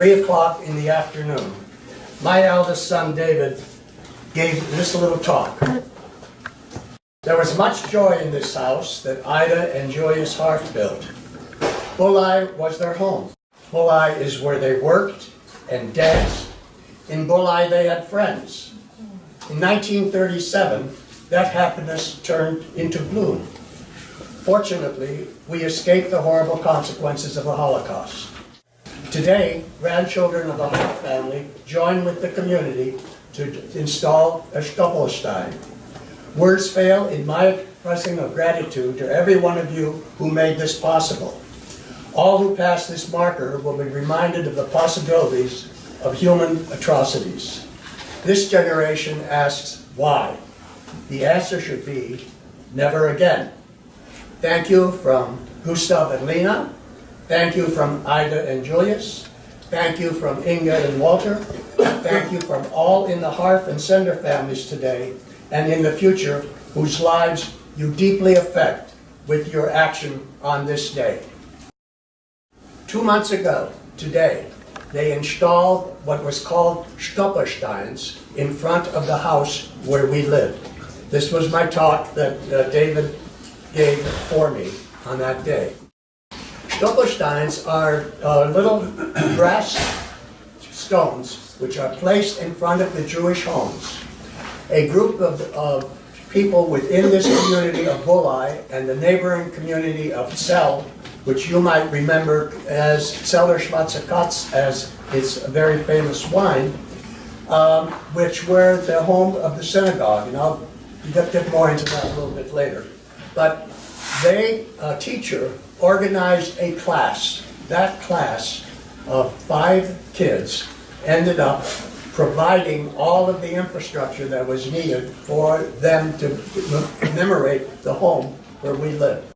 3 o'clock in the afternoon, my eldest son David gave this little talk. There was much joy in this house that Ida and Julius Harf built. Bullay was their home. Bullay is where they worked and danced. In Bullay they had friends. In 1937, that happiness turned into gloom. Fortunately, we escaped the horrible consequences of the Holocaust. Today, grandchildren of the Hart family join with the community to install a Stolperstein. Words fail in my expressing of gratitude to every one of you who made this possible. All who pass this marker will be reminded of the possibilities of human atrocities. This generation asks why. The answer should be never again. Thank you from Gustav and Lena. Thank you from Ida and Julius. Thank you from Inga and Walter. Thank you from all in the Harf and Sender families today and in the future whose lives you deeply affect with your action on this day. 2 months ago, today, they installed what was called Stolpersteins in front of the house where we lived. This was my talk that David gave for me on that day. Stolpersteins are little brass stones which are placed in front of the Jewish homes. A group of people within this community of Bullay and the neighboring community of Zell, which you might remember as Zeller Schwarzer Katz, as its very famous wine, which were the home of the synagogue, and I'll get more into that a little bit later. But they, a teacher, organized a class. That class of 5 kids ended up providing all of the infrastructure that was needed for them to commemorate the home where we lived.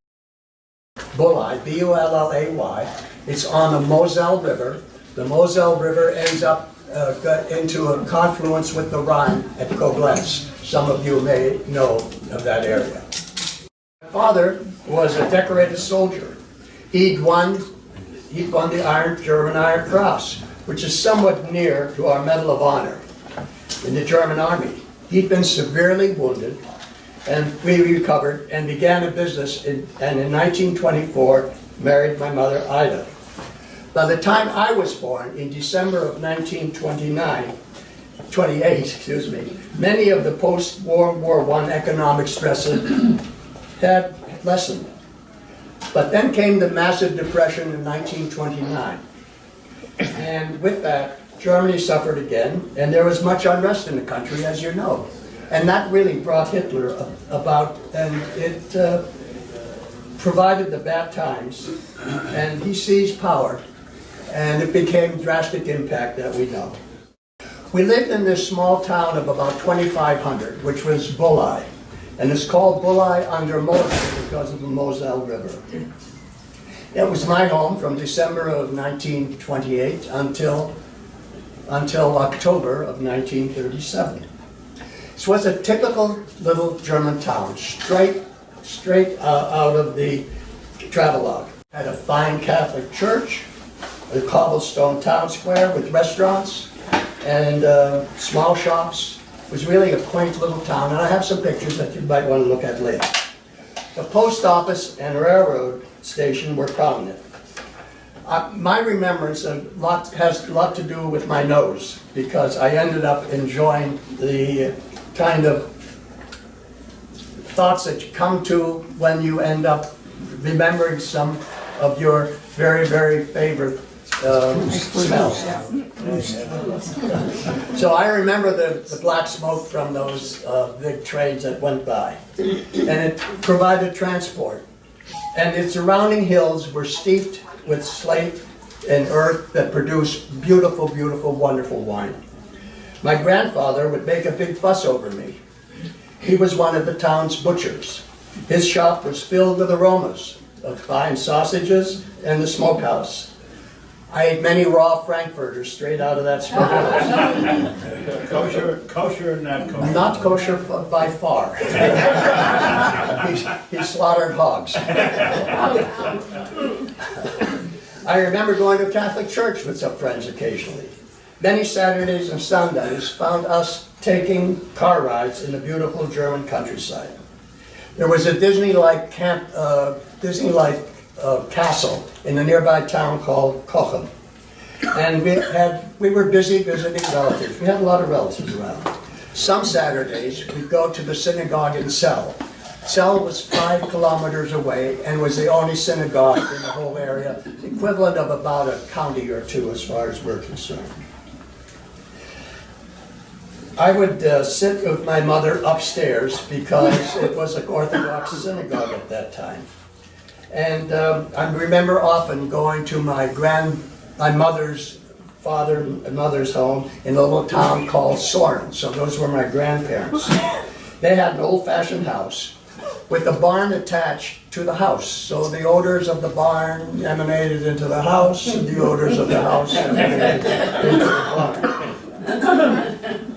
Bullay, B-U-L-L-A-Y, it's on the Moselle River. The Moselle River ends up into a confluence with the Rhine at Koblenz. Some of you may know of that area. My father was a decorated soldier. He'd won the German Iron Cross, which is somewhat near to our Medal of Honor in the German Army. He'd been severely wounded, and we recovered and began a business, and in 1924 married my mother Ida. By the time I was born, in December of 1928, many of the post-World War I economic stresses had lessened. But then came the massive depression in 1929. And with that, Germany suffered again, and there was much unrest in the country, as you know. And that really brought Hitler about, and it provided the bad times, and he seized power, and it became drastic impact that we know. We lived in this small town of about 2,500, which was Bullay, and it's called Bullay under Moselle because of the Moselle River. It was my home from December of 1928 until October of 1937. This was a typical little German town, straight out of the travelogue. Had a fine Catholic church, a cobblestone town square with restaurants and small shops. It was really a quaint little town, and I have some pictures that you might want to look at later. The post office and railroad station were prominent. My remembrance has a lot to do with my nose, because I ended up enjoying the kind of thoughts that you come to when you end up remembering some of your very, very favorite smells. So I remember the black smoke from those big trains that went by, and it provided transport. And its surrounding hills were steeped with slate and earth that produced beautiful, beautiful, wonderful wine. My grandfather would make a big fuss over me. He was one of the town's butchers. His shop was filled with aromas of fine sausages and the smokehouse. I ate many raw frankfurters straight out of that smokehouse. Kosher or not kosher? Not kosher by far. He slaughtered hogs. I remember going to Catholic church with some friends occasionally. Many Saturdays and Sundays found us taking car rides in the beautiful German countryside. There was a Disney-like castle in a nearby town called Cochem. And we were busy visiting relatives. We had a lot of relatives around. Some Saturdays, we'd go to the synagogue in Cell. Cell was 5 kilometers away and was the only synagogue in the whole area, equivalent of about a county or two as far as we're concerned. I would sit with my mother upstairs because it was an Orthodox synagogue at that time. And I remember often going to my mother's father and mother's home in a little town called Soren. So those were my grandparents. They had an old-fashioned house with a barn attached to the house. So the odors of the barn emanated into the house, and the odors of the house emanated into the barn.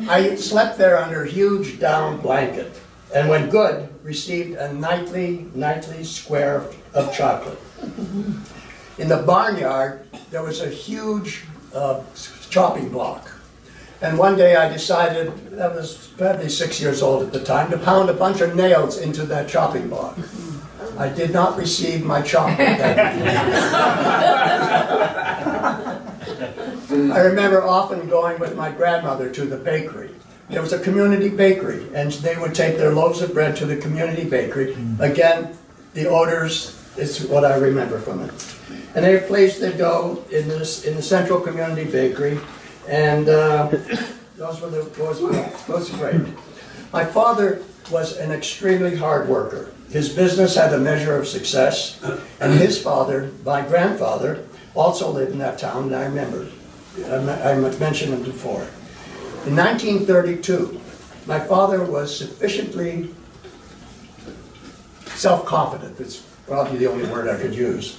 I slept there under a huge down blanket, and when good, received a nightly square of chocolate. In the barnyard, there was a huge chopping block. And one day I decided, I was probably 6 years old at the time, to pound a bunch of nails into that chopping block. I did not receive my chocolate that evening. I remember often going with my grandmother to the bakery. There was a community bakery, and they would take their loaves of bread to the community bakery. Again, the odors is what I remember from it. And they placed their dough in the central community bakery, and those were great. My father was an extremely hard worker. His business had a measure of success, and his father, my grandfather, also lived in that town, and I remember. I mentioned him before. In 1932, my father was sufficiently self-confident, it's probably the only word I could use,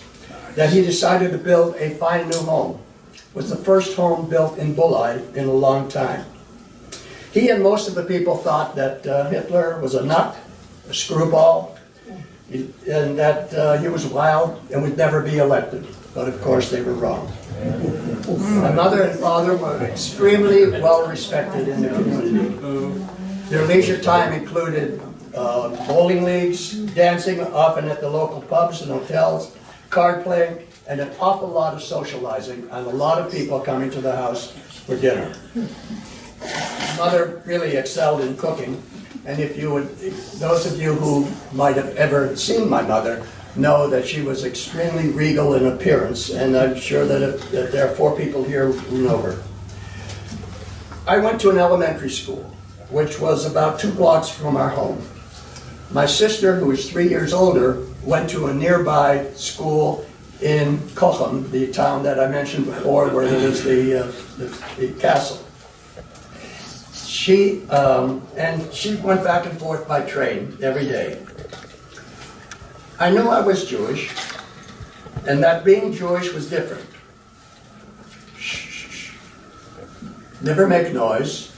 that he decided to build a fine new home. It was the first home built in Bullay in a long time. He and most of the people thought that Hitler was a nut, a screwball, and that he was wild and would never be elected. But of course they were wrong. My mother and father were extremely well respected in the community. Their leisure time included bowling leagues, dancing often at the local pubs and hotels, card playing, and an awful lot of socializing, and a lot of people coming to the house for dinner. Mother really excelled in cooking, and those of you who might have ever seen my mother know that she was extremely regal in appearance, and I'm sure that there are 4 people here who know her. I went to an elementary school, which was about 2 blocks from our home. My sister, who was 3 years older, went to a nearby school in Cochem, the town that I mentioned before, where there was the castle. She went back and forth by train every day. I knew I was Jewish, and that being Jewish was different. Shh. Never make noise.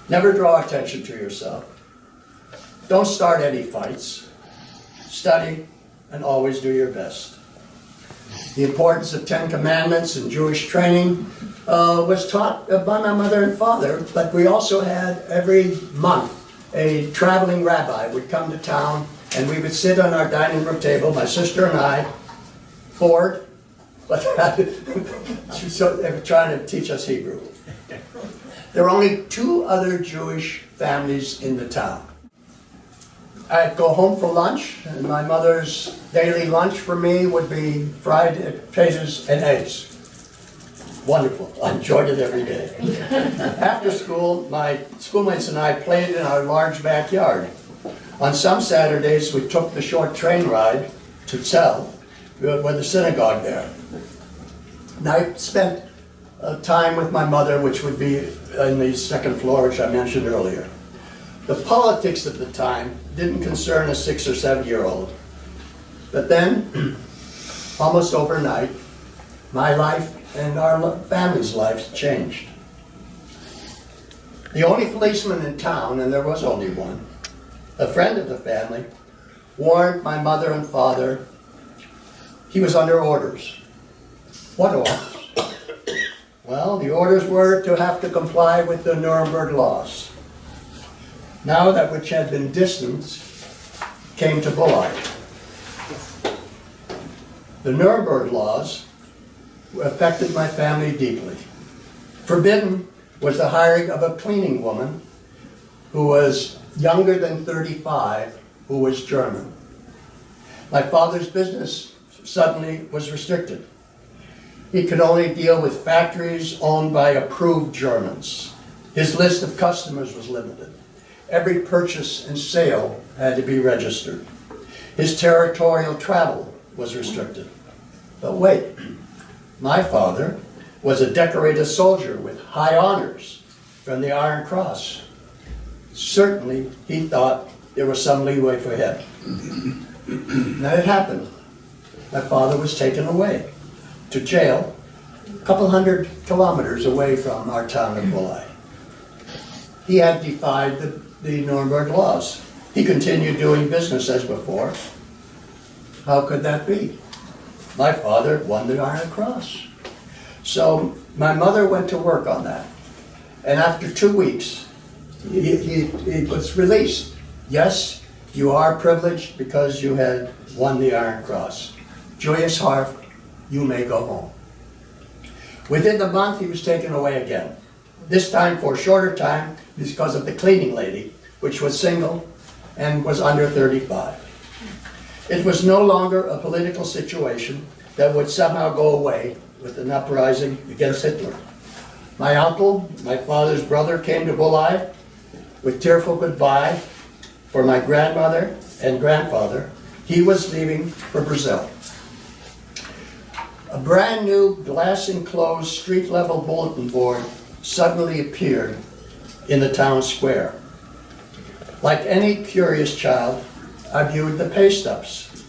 Never draw attention to yourself. Don't start any fights. Study and always do your best. The importance of 10 Commandments and Jewish training was taught by my mother and father, but we also had every month a traveling rabbi would come to town, and we would sit on our dining room table, my sister and I, bored, but they were trying to teach us Hebrew. There were only 2 other Jewish families in the town. I'd go home for lunch, and my mother's daily lunch for me would be fried potatoes and eggs. Wonderful. I enjoyed it every day. After school, my schoolmates and I played in our large backyard. On some Saturdays, we took the short train ride to Cell, with the synagogue there. And I spent time with my mother, which would be in the second floor, which I mentioned earlier. The politics at the time didn't concern a 6 or 7-year-old. But then, almost overnight, my life and our family's lives changed. The only policeman in town, and there was only one, a friend of the family, warned my mother and father he was under orders. What orders? Well, the orders were to have to comply with the Nuremberg laws. Now that which had been distanced came to Bullay. The Nuremberg laws affected my family deeply. Forbidden was the hiring of a cleaning woman who was younger than 35, who was German. My father's business suddenly was restricted. He could only deal with factories owned by approved Germans. His list of customers was limited. Every purchase and sale had to be registered. His territorial travel was restricted. But wait, my father was a decorated soldier with high honors from the Iron Cross. Certainly, he thought there was some leeway for him. Now it happened. My father was taken away to jail a couple hundred kilometers away from our town of Bullay. He had defied the Nuremberg laws. He continued doing business as before. How could that be? My father won the Iron Cross. So my mother went to work on that. And after 2 weeks, he was released. Yes, you are privileged because you had won the Iron Cross. Joyous Harf, you may go home. Within the month, he was taken away again. This time for a shorter time because of the cleaning lady, which was single and was under 35. It was no longer a political situation that would somehow go away with an uprising against Hitler. My uncle, my father's brother, came to Bullay with tearful goodbye for my grandmother and grandfather. He was leaving for Brazil. A brand new glass-enclosed street-level bulletin board suddenly appeared in the town square. Like any curious child, I viewed the pay stubs.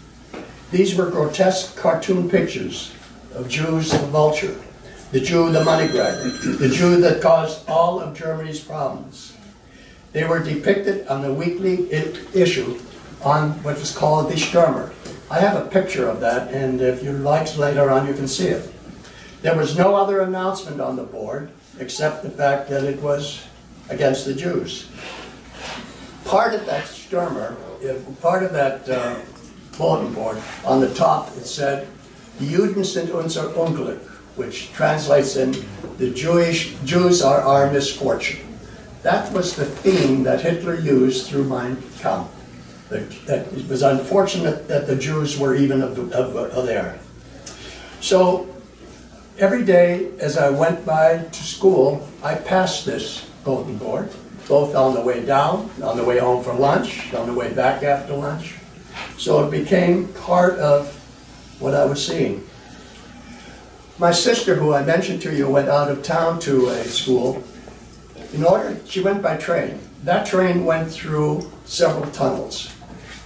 These were grotesque cartoon pictures of Jews the vulture, the Jew the money grabber, the Jew that caused all of Germany's problems. They were depicted on the weekly issue on what was called the Stürmer. I have a picture of that, and if you like later on you can see it. There was no other announcement on the board except the fact that it was against the Jews. Part of that Stürmer, part of that bulletin board, on the top it said, "Die Juden sind unser Unglück," which translates in, "The Jews are our misfortune." That was the theme that Hitler used through Mein Kampf. That it was unfortunate that the Jews were even there. So every day as I went by to school, I passed this bulletin board, both on the way down, on the way home for lunch, on the way back after lunch. So it became part of what I was seeing. My sister, who I mentioned to you, went out of town to a school. She went by train. That train went through several tunnels.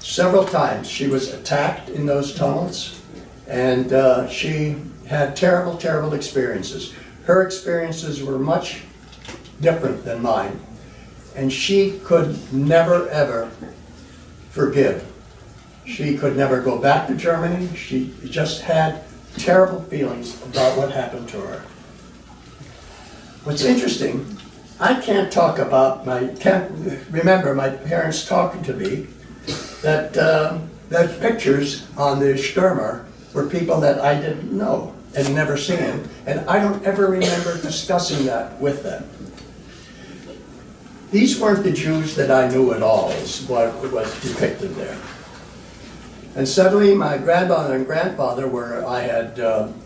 Several times she was attacked in those tunnels, and she had terrible, terrible experiences. Her experiences were much different than mine, and she could never, ever forgive. She could never go back to Germany. She just had terrible feelings about what happened to her. What's interesting, I can't remember my parents talking to me that pictures on the Stürmer were people that I didn't know and never seen, and I don't ever remember discussing that with them. These weren't the Jews that I knew at all, is what was depicted there. And suddenly my grandmother and grandfather, where I had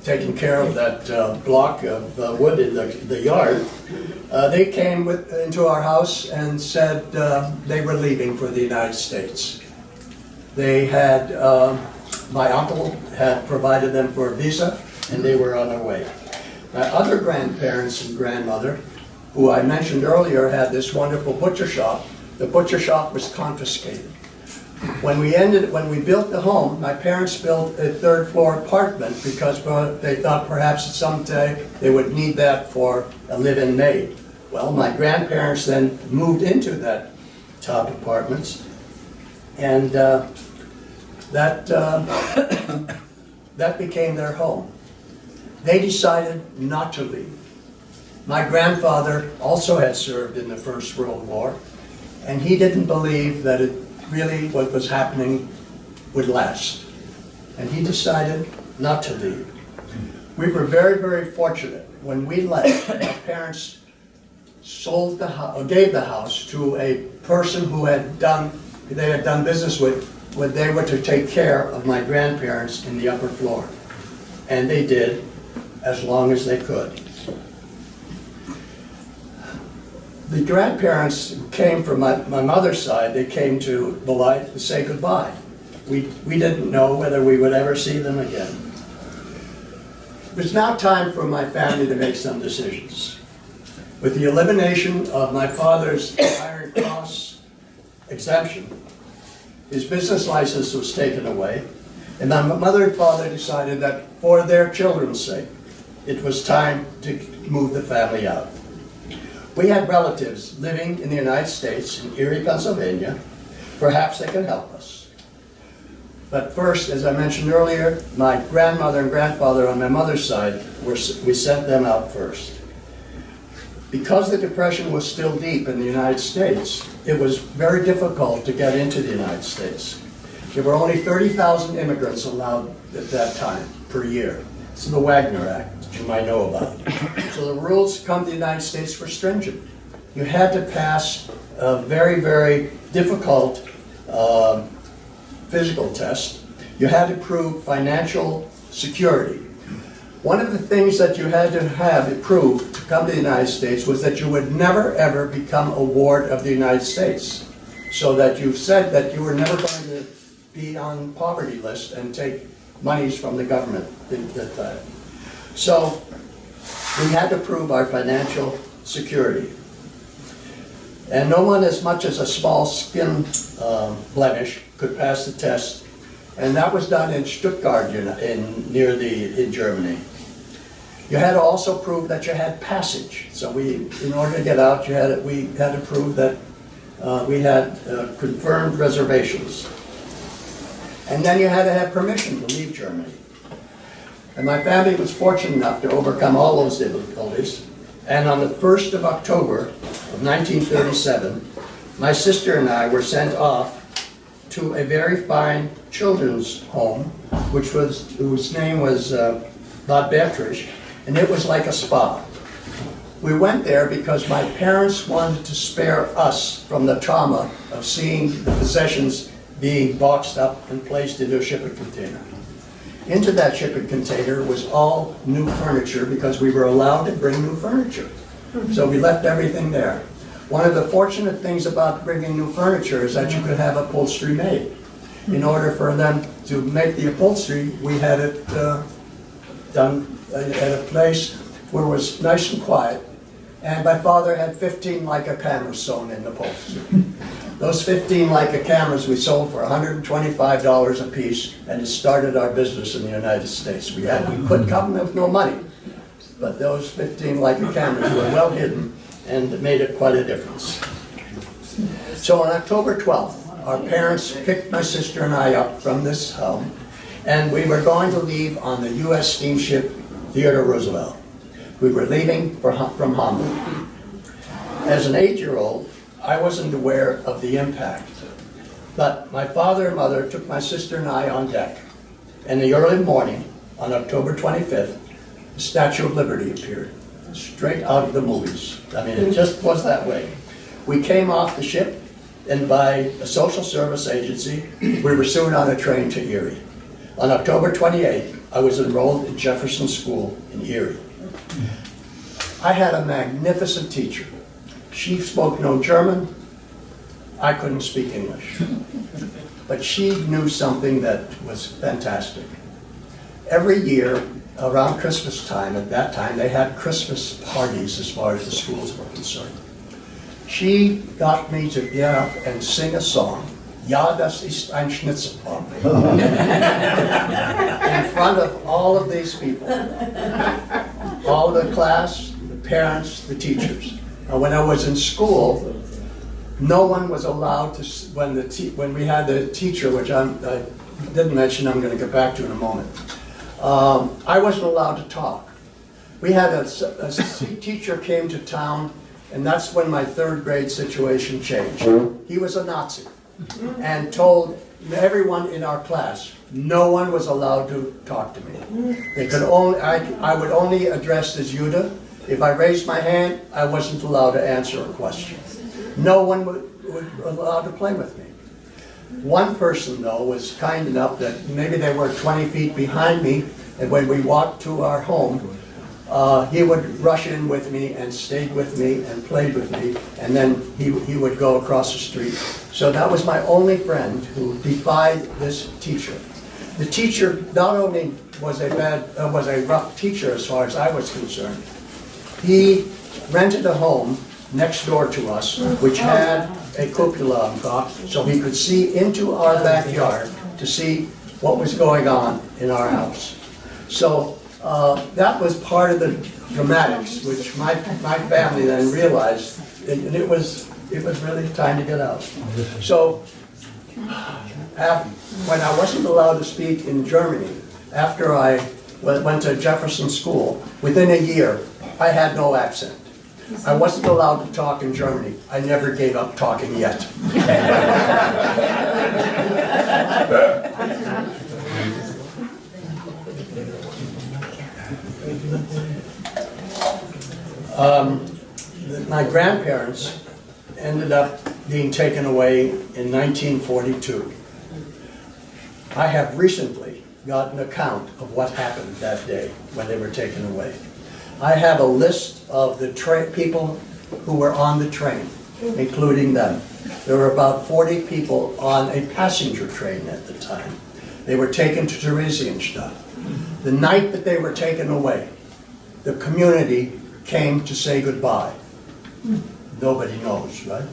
taken care of that block of wood in the yard, they came into our house and said they were leaving for the United States. They had, my uncle had provided them for a visa, and they were on their way. My other grandparents and grandmother, who I mentioned earlier, had this wonderful butcher shop. The butcher shop was confiscated. When we built the home, my parents built a third-floor apartment because they thought perhaps someday they would need that for a live-in maid. Well, my grandparents then moved into that top apartments, and that became their home. they decided not to leave. My grandfather also had served in the First World War, and he didn't believe that it really, what was happening would last. And he decided not to leave. We were very, very fortunate. When we left, my parents sold the house, or gave the house to a person who they had done business with when they were to take care of my grandparents in the upper floor. And they did, as long as they could. The grandparents who came from my mother's side, they came to Bullay to say goodbye. We didn't know whether we would ever see them again. It was now time for my family to make some decisions. With the elimination of my father's Iron Cross exemption, his business license was taken away, and my mother and father decided that for their children's sake, it was time to move the family out. We had relatives living in the United States, in Erie, Pennsylvania. Perhaps they could help us. But first, as I mentioned earlier, my grandmother and grandfather on my mother's side, we sent them out first. Because the Depression was still deep in the United States, it was very difficult to get into the United States. There were only 30,000 immigrants allowed at that time per year. It's the Wagner Act, that you might know about. So the rules to come to the United States were stringent. You had to pass a very, very difficult physical test. You had to prove financial security. One of the things that you had to have proved to come to the United States was that you would never, ever become a ward of the United States. So that you said that you were never going to be on poverty list and take monies from the government. So we had to prove our financial security. And no one as much as a small skin blemish could pass the test. And that was done in Stuttgart in Germany. You had to also prove that you had passage. So in order to get out, we had to prove that we had confirmed reservations. And then you had to have permission to leave Germany. And my family was fortunate enough to overcome all those difficulties. And on the 1st of October of 1937, my sister and I were sent off to a very fine children's home, whose name was Bad Bertrich, and it was like a spa. We went there because my parents wanted to spare us from the trauma of seeing the possessions being boxed up and placed into a shipping container. Into that shipping container was all new furniture because we were allowed to bring new furniture. So we left everything there. One of the fortunate things about bringing new furniture is that you could have upholstery made. In order for them to make the upholstery, we had it done at a place where it was nice and quiet. And my father had 15 Leica cameras sewn in the upholstery. Those 15 Leica cameras we sold for $125 a piece, and it started our business in the United States. We could come with no money, but those 15 Leica cameras were well hidden, and it made it quite a difference. So on October 12th, our parents picked my sister and I up from this home, and we were going to leave on the U.S. steamship Theodore Roosevelt. We were leaving from Hamburg. As an 8-year-old, I wasn't aware of the impact, but my father and mother took my sister and I on deck. In the early morning, on October 25th, the Statue of Liberty appeared, straight out of the movies. I mean, it just was that way. We came off the ship, and by a social service agency, we were soon on a train to Erie. On October 28th, I was enrolled in Jefferson School in Erie. I had a magnificent teacher. She spoke no German. I couldn't speak English. But she knew something that was fantastic. Every year, around Christmas time, at that time, they had Christmas parties as far as the schools were concerned. She got me to get up and sing a song, Ja, das ist ein Schnitzelbank, in front of all of these people, all the class, the parents, the teachers. Now, when I was in school, no one was allowed to, when we had the teacher, which I didn't mention, I'm going to get back to in a moment, I wasn't allowed to talk. We had a teacher came to town, and that's when my third grade situation changed. He was a Nazi and told everyone in our class no one was allowed to talk to me. They could only, I would only address as Judah. If I raised my hand, I wasn't allowed to answer a question. No one would allowed to play with me. One person, though, was kind enough that maybe they were 20 feet behind me, and when we walked to our home, he would rush in with me and stayed with me and played with me, and then he would go across the street. So that was my only friend who defied this teacher. The teacher not only was a rough teacher as far as I was concerned, he rented a home next door to us, which had a cupola on top, so he could see into our backyard to see what was going on in our house. So that was part of the dramatics, which my family then realized, and it was really time to get out. So when I wasn't allowed to speak in Germany, after I went to Jefferson School, within a year, I had no accent. I wasn't allowed to talk in Germany. I never gave up talking yet. My grandparents ended up being taken away in 1942. I have recently got an account of what happened that day when they were taken away. I have a list of the people who were on the train, including them. There were about 40 people on a passenger train at the time. They were taken to Theresienstadt. The night that they were taken away, the community came to say goodbye. Nobody knows, right?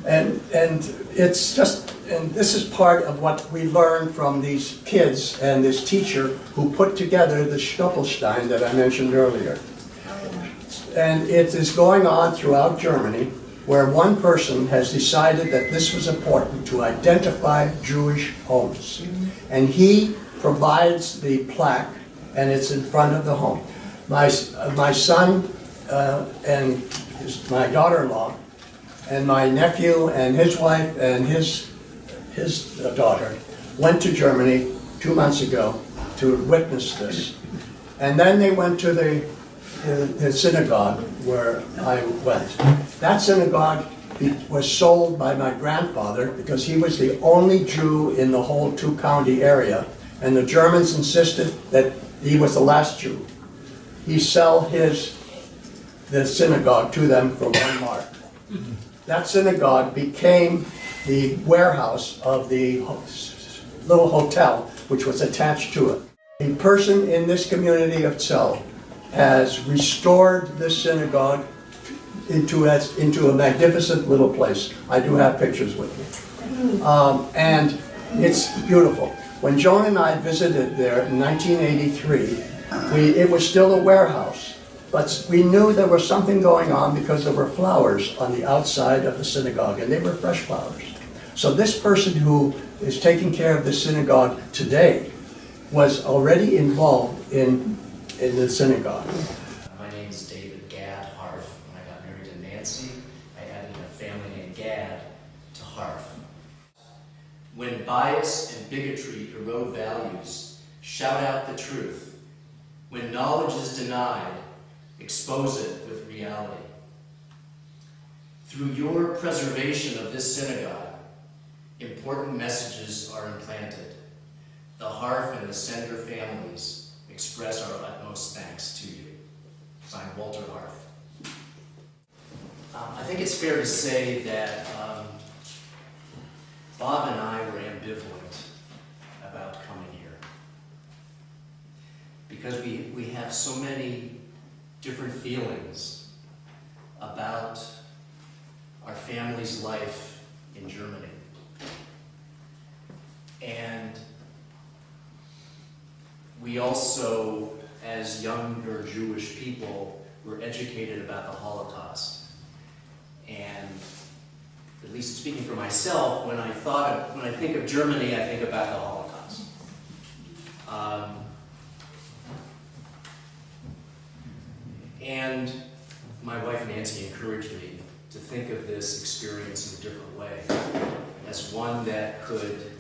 And it's just, and this is part of what we learned from these kids and this teacher who put together the Stoppelstein that I mentioned earlier. And it is going on throughout Germany, where one person has decided that this was important to identify Jewish homes. And he provides the plaque, and it's in front of the home. My son and my daughter-in-law and my nephew and his wife and his daughter went to Germany 2 months ago to witness this. And then they went to the synagogue where I went. That synagogue was sold by my grandfather because he was the only Jew in the whole two-county area, and the Germans insisted that he was the last Jew. He sold the synagogue to them for 1 mark. That synagogue became the warehouse of the little hotel which was attached to it. A person in this community of Cell has restored this synagogue into a magnificent little place. I do have pictures with me. And it's beautiful. When Joan and I visited there in 1983, it was still a warehouse. But we knew there was something going on because there were flowers on the outside of the synagogue, and they were fresh flowers. So this person who is taking care of the synagogue today was already involved in the synagogue. My name is David Gad Harf. When I got married to Nancy, I added a family named Gad to Harf. When bias and bigotry erode values, shout out the truth. When knowledge is denied, expose it with reality. Through your preservation of this synagogue, important messages are implanted. The Harf and the Sender families express our utmost thanks to you. Signed, Walter Harf. I think it's fair to say that Bob and I were ambivalent about coming here because we have so many different feelings about our family's life in Germany. And we also, as younger Jewish people, were educated about the Holocaust. And at least speaking for myself, when I think of Germany, I think about the Holocaust. And my wife Nancy encouraged me to think of this experience in a different way, as one that could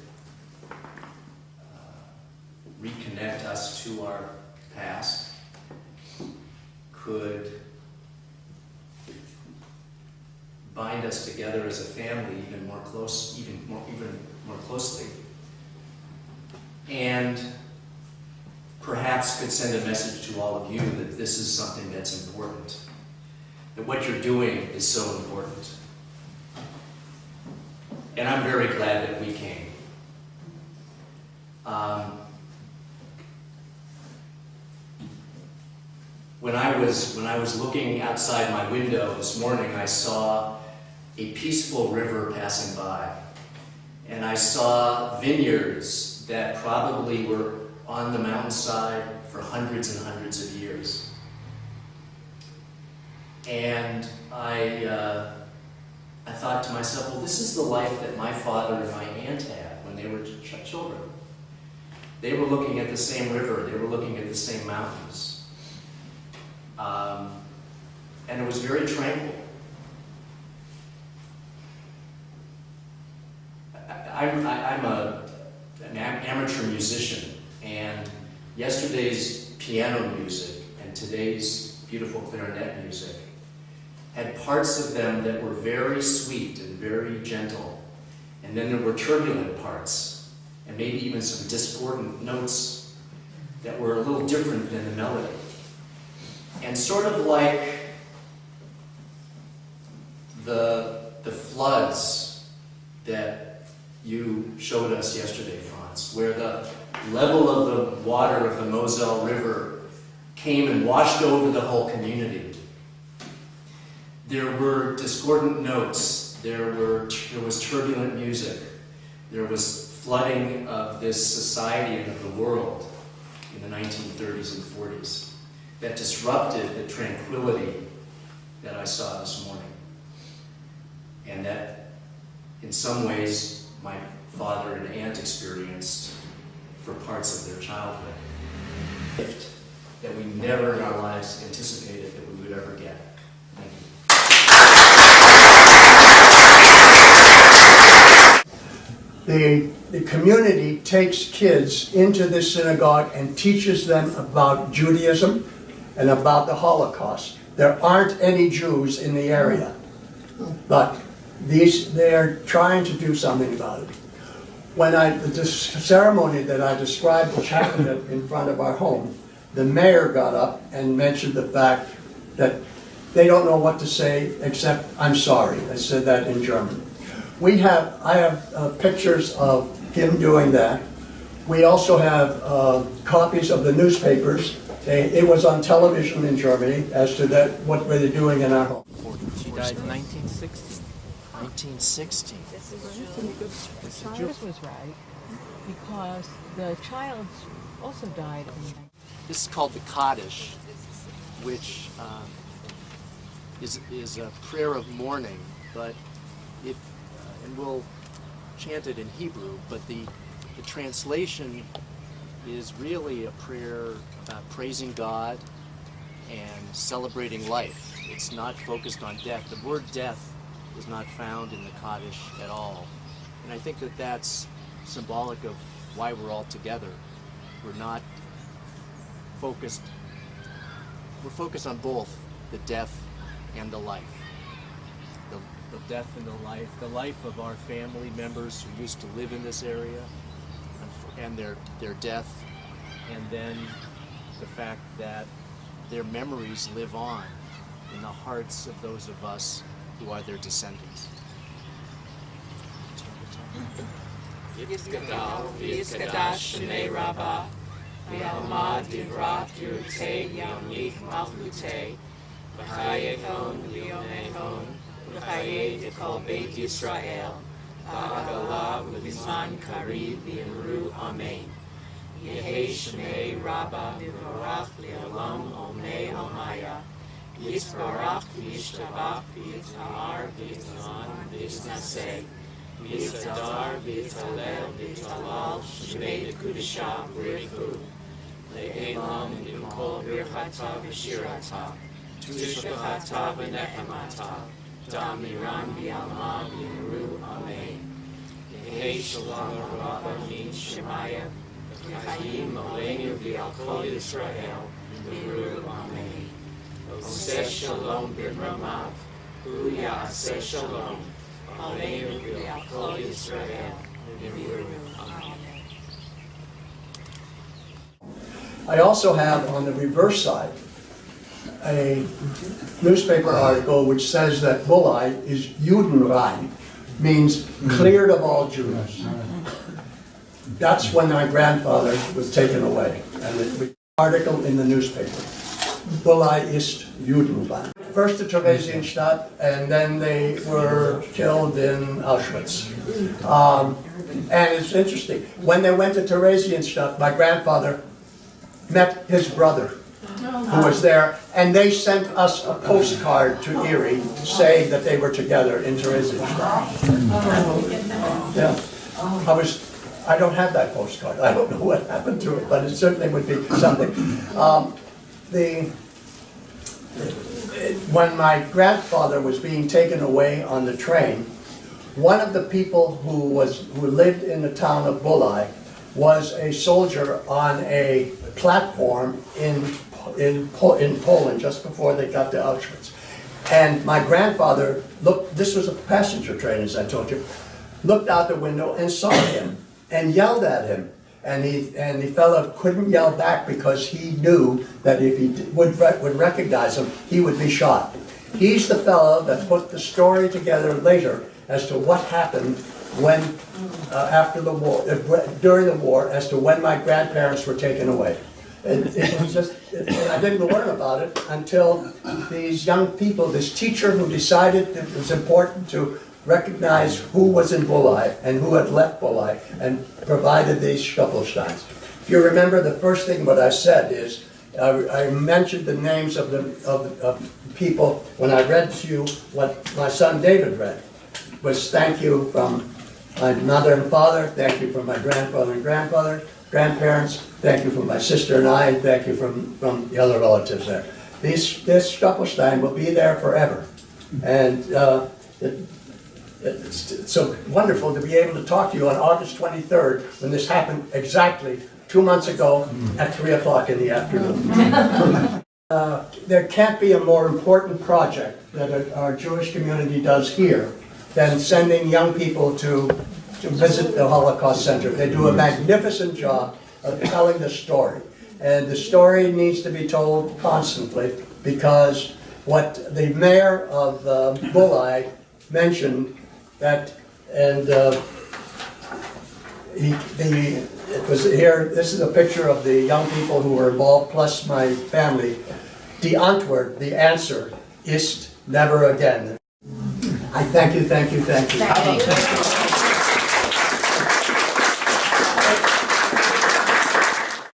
reconnect us to our past, could bind us together as a family even more closely, and perhaps could send a message to all of you that this is something that's important, that what you're doing is so important. And I'm very glad that we came. When I was looking outside my window this morning, I saw a peaceful river passing by. And I saw vineyards that probably were on the mountainside for hundreds and hundreds of years. And I thought to myself, well, this is the life that my father and my aunt had when they were children. They were looking at the same river. They were looking at the same mountains. And it was very tranquil. I'm an amateur musician, and yesterday's piano music and today's beautiful clarinet music had parts of them that were very sweet and very gentle, and then there were turbulent parts, and maybe even some discordant notes that were a little different than the melody. And sort of like the floods that you showed us yesterday, Franz, where the level of the water of the Moselle River came and washed over the whole community. There were discordant notes, there was turbulent music, there was flooding of this society and of the world in the 1930s and 40s that disrupted the tranquility that I saw this morning. And that, in some ways, my father and aunt experienced for parts of their childhood. A gift that we never in our lives anticipated that we would ever get. Thank you. The community takes kids into this synagogue and teaches them about Judaism and about the Holocaust. There aren't any Jews in the area, but they're trying to do something about it. When the ceremony that I described which happened in front of our home, the mayor got up and mentioned the fact that they don't know what to say except, "I'm sorry." I said that in German. I have pictures of him doing that. We also have copies of the newspapers. It was on television in Germany as to what were they doing in our home. She died in 1960. 1960. The child was right, because the child also died in This is called the Kaddish, which is a prayer of mourning, but and we'll chant it in Hebrew, but the translation is really a prayer about praising God and celebrating life. It's not focused on death. The word death is not found in the Kaddish at all. And I think that that's symbolic of why we're all together. We're not focused, we're focused on both the death and the life. The death and the life of our family members who used to live in this area, and their death, and then the fact that their memories live on in the hearts of those of us who are their descendants. Yitzgadal, Yitzgadash, Shemei Rabbah, V'almad Divrat Yurtei Yamlik Malchutei, V'chayekon V'yomekon, V'chayei Dekol Beit Yisrael, V'agalav V'zman Karib V'yimru Amen. Yehei Shemei Rabbah V'vorach Li'olam Omei Omaya, Yitzbarach V'yishtabach V'yitzhar V'yitzman V'yitznaseh, V'yitzadar V'yitzalel V'yitzalal Shmei Kudishah V'richu Le'elam V'kol Birchata V'shirata Tushkachata v'nechemata, Damiran v'yalma v'yimru amen. Yehi shalom rabba min shemaya, V'chayim aleinu v'al kol Yisrael, v'yimru amen. Oseh shalom b'ramav, Hu ya'aseh shalom, aleinu v'al kol Yisrael, v'yimru amen. I also have on the reverse side a newspaper article which says that Bullay is Judenrein, means cleared of all Jews. That's when my grandfather was taken away, and it was an article in the newspaper. Bullay ist Judenrein. First to Theresienstadt, and then they were killed in Auschwitz. And it's interesting, when they went to Theresienstadt, my grandfather met his brother, who was there, and they sent us a postcard to Erie saying that they were together in Theresienstadt. Yeah. I don't have that postcard. I don't know what happened to it, but it certainly would be something. When my grandfather was being taken away on the train, one of the people who lived in the town of Bullay was a soldier on a platform in Poland just before they got to Auschwitz. And my grandfather looked, this was a passenger train as I told you, looked out the window and saw him and yelled at him. And the fellow couldn't yell back because he knew that if he would recognize him, he would be shot. He's the fellow that put the story together later as to what happened when, after the war, during the war, as to when my grandparents were taken away. It was just, I didn't learn about it until these young people, this teacher who decided it was important to recognize who was in Bullay and who had left Bullay and provided these Stoppelsteins. If you remember, the first thing what I said is, I mentioned the names of people when I read to you what my son David read, was thank you from my mother and father, thank you from my grandfather and grandparents, thank you from my sister and I, and thank you from the other relatives there. This Stoppelstein will be there forever. And it's so wonderful to be able to talk to you on August 23rd when this happened exactly 2 months ago at 3 o'clock in the afternoon. There can't be a more important project that our Jewish community does here than sending young people to visit the Holocaust Center. They do a magnificent job of telling the story. And the story needs to be told constantly because what the mayor of Bullay mentioned that, and it was here, this is a picture of the young people who were involved, plus my family. Die Antwort, the answer, ist never again. I thank you, thank you, thank you.